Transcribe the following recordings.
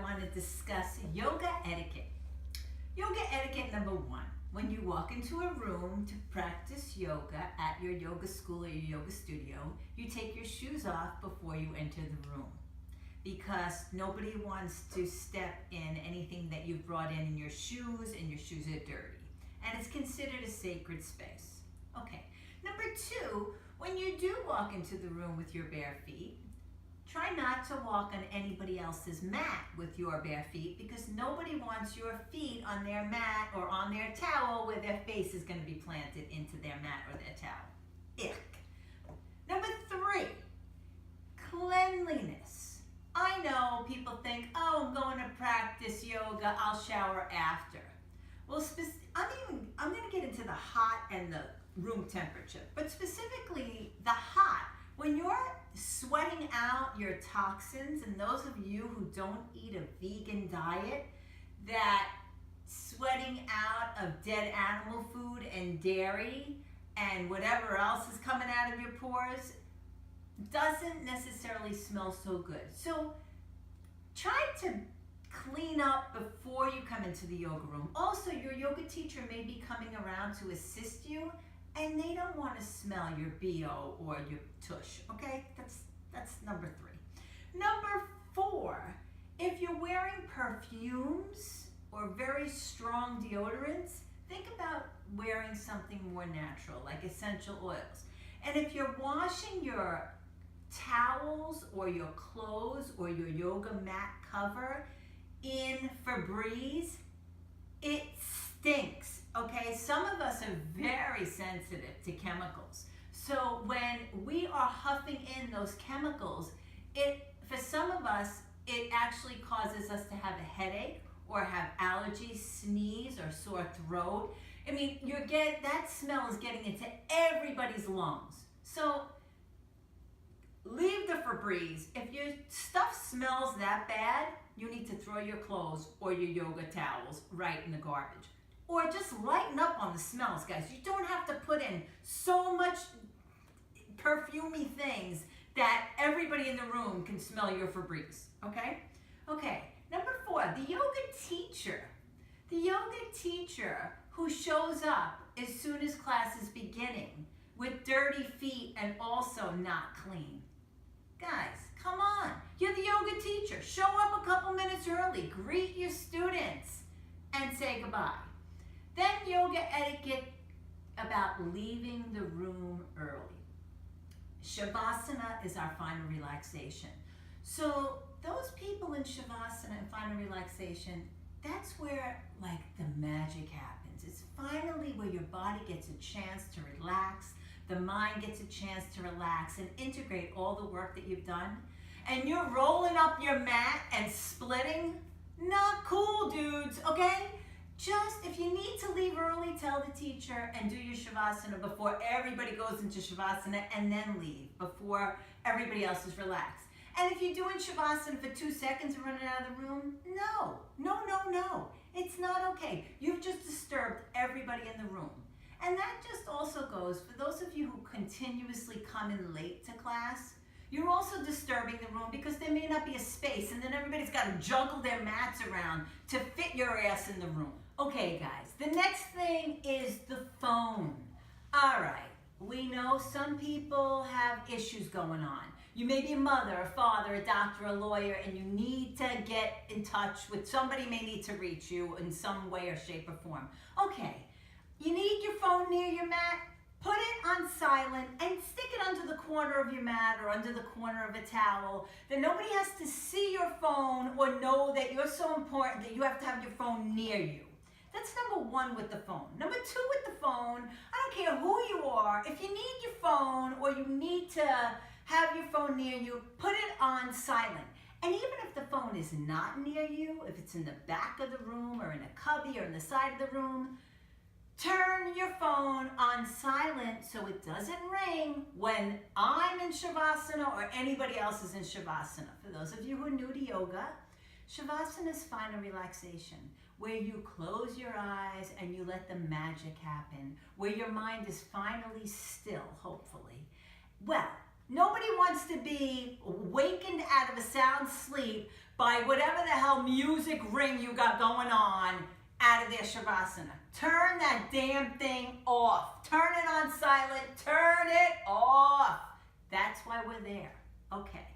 want to discuss yoga etiquette. Yoga etiquette number one. When you walk into a room to practice yoga at your yoga school or your yoga studio, you take your shoes off before you enter the room, because nobody wants to step in anything that you've brought in your shoes, and your shoes are dirty. And it's considered a sacred space. Okay. Number two, when you do walk into the room with your bare feet, try not to walk on anybody else's mat with your bare feet, because nobody wants your feet on their mat or on their towel where their face is going to be planted into their mat or their towel. Ick. Number three, cleanliness. I know people think, oh, I'm going to practice yoga, I'll shower after. Well, I'm going to get into the hot and the room temperature, but specifically the hot. When you're sweating out your toxins, and those of you who don't eat a vegan diet, that sweating out of dead animal food and dairy and whatever else is coming out of your pores doesn't necessarily smell so good. So try to clean up before you come into the yoga room. Also, your yoga teacher may be coming around to assist you, and they don't want to smell your BO or your tush, okay? That's number three. Number four, if you're wearing perfumes or very strong deodorants, think about wearing something more natural, like essential oils. And if you're washing your towels or your clothes or your yoga mat cover in Febreze, it stinks. Okay, some of us are very sensitive to chemicals. So when we are huffing in those chemicals, for some of us, it actually causes us to have a headache or have allergies, sneeze, or sore throat. I mean, that smell is getting into everybody's lungs. So leave the Febreze. If your stuff smells that bad, you need to throw your clothes or your yoga towels right in the garbage. Or just lighten up on the smells, guys. You don't have to put in so much perfumey things that everybody in the room can smell your Febreze, okay? Okay, number four, the yoga teacher. The yoga teacher who shows up as soon as class is beginning with dirty feet and also not clean. Guys, come on. You're the yoga teacher. Show up a couple minutes early. Greet your students and say goodbye. Then yoga etiquette about leaving the room early. Shavasana is our final relaxation. So those people in Shavasana and final relaxation, that's where like the magic happens. It's finally where your body gets a chance to relax, the mind gets a chance to relax and integrate all the work that you've done. And you're rolling up your mat and splitting. Not cool, dudes, okay? Just, if you need to leave early, tell the teacher and do your Shavasana before everybody goes into Shavasana, and then leave before everybody else is relaxed. And if you're doing Shavasana for 2 seconds and running out of the room, no. It's not okay. You've just disturbed everybody in the room. And that just also goes for those of you who continuously come in late to class. You're also disturbing the room because there may not be a space, and then everybody's got to juggle their mats around to fit your ass in the room. Okay, guys, the next thing is the phone. All right, we know some people have issues going on. You may be a mother, a father, a doctor, a lawyer, and you need to get in touch with somebody. May need to reach you in some way or shape or form. Okay, you need your phone near your mat. Put it on silent and stick it under the corner of your mat or under the corner of a towel. Then nobody has to see your phone or know that you're so important that you have to have your phone near you. That's number one with the phone. Number two with the phone, I don't care who you are, if you need your phone or you need to have your phone near you, put it on silent. And even if the phone is not near you, if it's in the back of the room or in a cubby or in the side of the room, turn your phone on silent so it doesn't ring when I'm in Shavasana or anybody else is in Shavasana. For those of you who are new to yoga, Shavasana is final relaxation, where you close your eyes and you let the magic happen, where your mind is finally still, hopefully. Well, Nobody wants to be wakened out of a sound sleep by whatever the hell music ring you got going on out of their Shavasana. Turn that damn thing off. Turn it on silent. Turn it off. That's why we're there. Okay.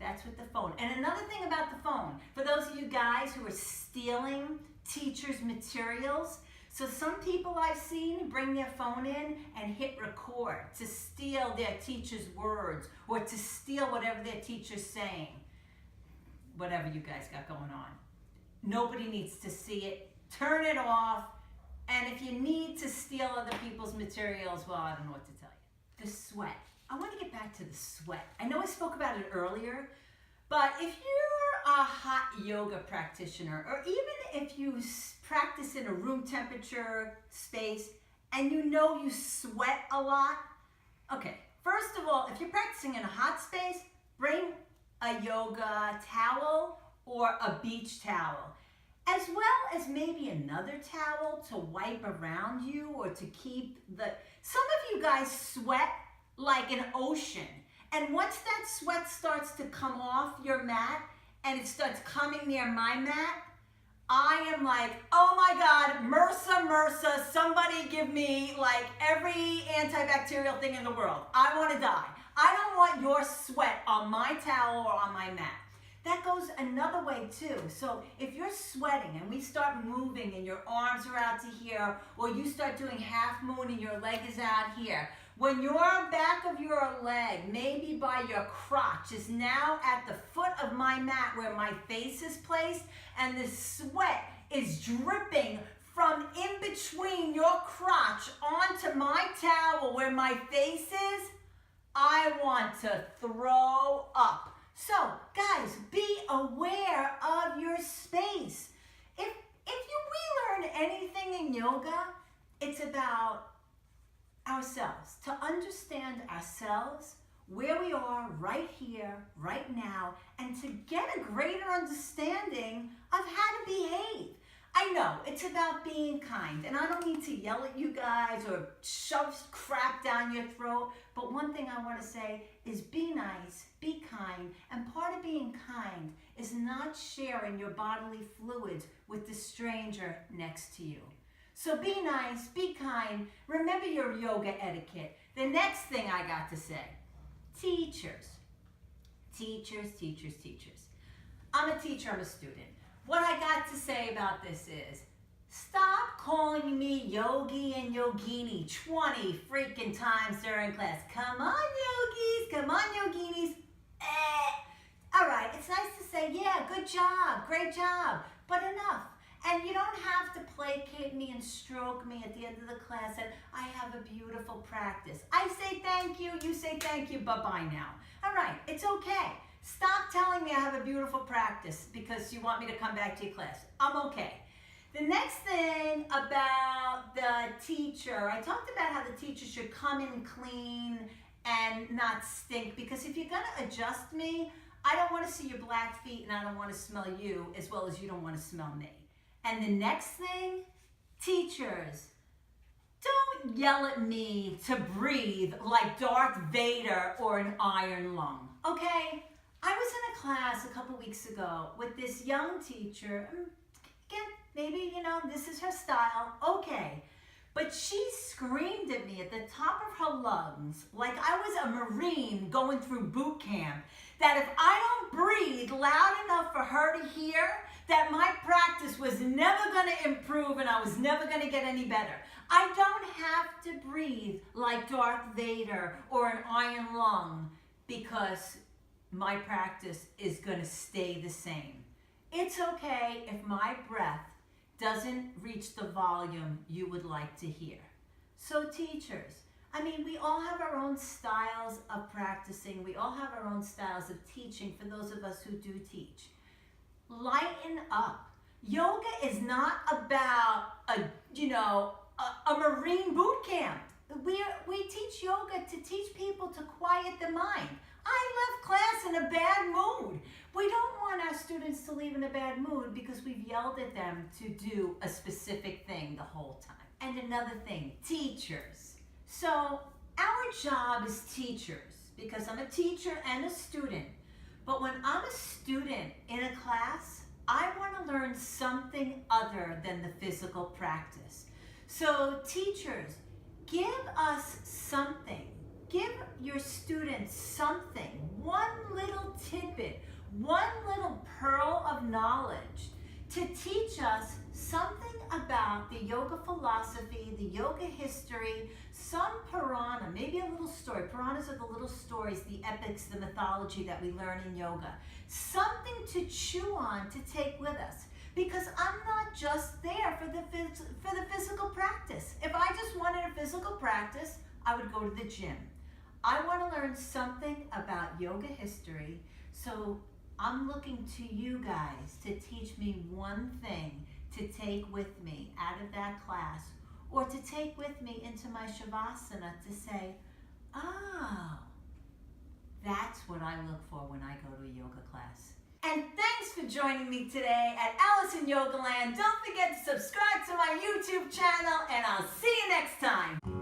That's with the phone. And another thing about the phone, for those of you guys who are stealing teachers' materials, so some people I've seen bring their phone in and hit record to steal their teacher's words or to steal whatever their teacher's saying. Whatever you guys got going on. Nobody needs to see it. Turn it off. And if you need to steal other people's materials, well, I don't know what to tell you. The sweat. I want to get back to the sweat. I know I spoke about it earlier, but if you're a hot yoga practitioner, or even if you practice in a room temperature space and you know you sweat a lot, okay, first of all, if you're practicing in a hot space, bring a yoga towel or a beach towel, as well as maybe another towel to wipe around you or to keep some of you guys sweat like an ocean. And once that sweat starts to come off your mat and it starts coming near my mat, I am like, oh my God, MRSA, somebody give me like every antibacterial thing in the world. I want to die. I don't want your sweat on my towel or on my mat. That goes another way too. So if you're sweating and we start moving and your arms are out to here, or you start doing half moon and your leg is out here, when your back of your leg, maybe by your crotch, is now at the foot of my mat where my face is placed, and the sweat is dripping from in between your crotch onto my towel where my face is, I want to throw up. So, guys, be aware of your space. If we learn anything in yoga, it's about ourselves, to understand ourselves, where we are right here, right now, and to get a greater understanding of how to behave. I know, it's about being kind, and I don't need to yell at you guys or shove crap down your throat, but one thing I want to say is be nice, be kind, and part of being kind is not sharing your bodily fluids with the stranger next to you. So be nice, be kind, remember your yoga etiquette. The next thing I got to say, teachers. Teachers. I'm a teacher, I'm a student. What I got to say about this is, stop calling me yogi and yogini 20 freaking times during class. Come on, yogis, come on, yoginis. All right, it's nice to say, yeah, good job, great job, but enough. And you don't have to placate me and stroke me at the end of the class and I have a beautiful practice. I say thank you, you say thank you, bye-bye now. All right, it's okay. Stop telling me I have a beautiful practice because you want me to come back to your class. I'm okay. The next thing about the teacher, I talked about how the teacher should come in clean and not stink, because if you're gonna adjust me, I don't wanna see your black feet and I don't wanna smell you as well as you don't wanna smell me. And the next thing, teachers, don't yell at me to breathe like Darth Vader or an iron lung, okay? I was in a class a couple weeks ago with this young teacher. Again, maybe, this is her style, okay. But she screamed at me at the top of her lungs like I was a Marine going through boot camp, that if I don't breathe loud enough for her to hear, that my practice was never going to improve and I was never going to get any better. I don't have to breathe like Darth Vader or an iron lung because my practice is going to stay the same. It's okay if my breath doesn't reach the volume you would like to hear. So teachers, we all have our own styles of practicing. We all have our own styles of teaching for those of us who do teach. Lighten up. Yoga is not about a Marine boot camp. We teach yoga to teach people to quiet the mind. I left class in a bad mood. We don't want our students to leave in a bad mood because we've yelled at them to do a specific thing the whole time. And another thing, teachers. So our job as teachers because I'm a teacher and a student. But when I'm a student in a class, I want to learn something other than the physical practice. So teachers, give us something. Give your students something, one little tidbit, one little pearl of knowledge to teach us something about the yoga philosophy, the yoga history, some Purana, maybe a little story. Puranas are the little stories, the epics, the mythology that we learn in yoga. Something to chew on, to take with us. Because I'm not just there for the physical practice. If I just wanted a physical practice, I would go to the gym. I want to learn something about yoga history, so I'm looking to you guys to teach me one thing to take with me out of that class, or to take with me into my Shavasana to say, oh, that's what I look for when I go to a yoga class. And thanks for joining me today at Alice in Yogaland. Don't forget to subscribe to my YouTube channel, and I'll see you next time.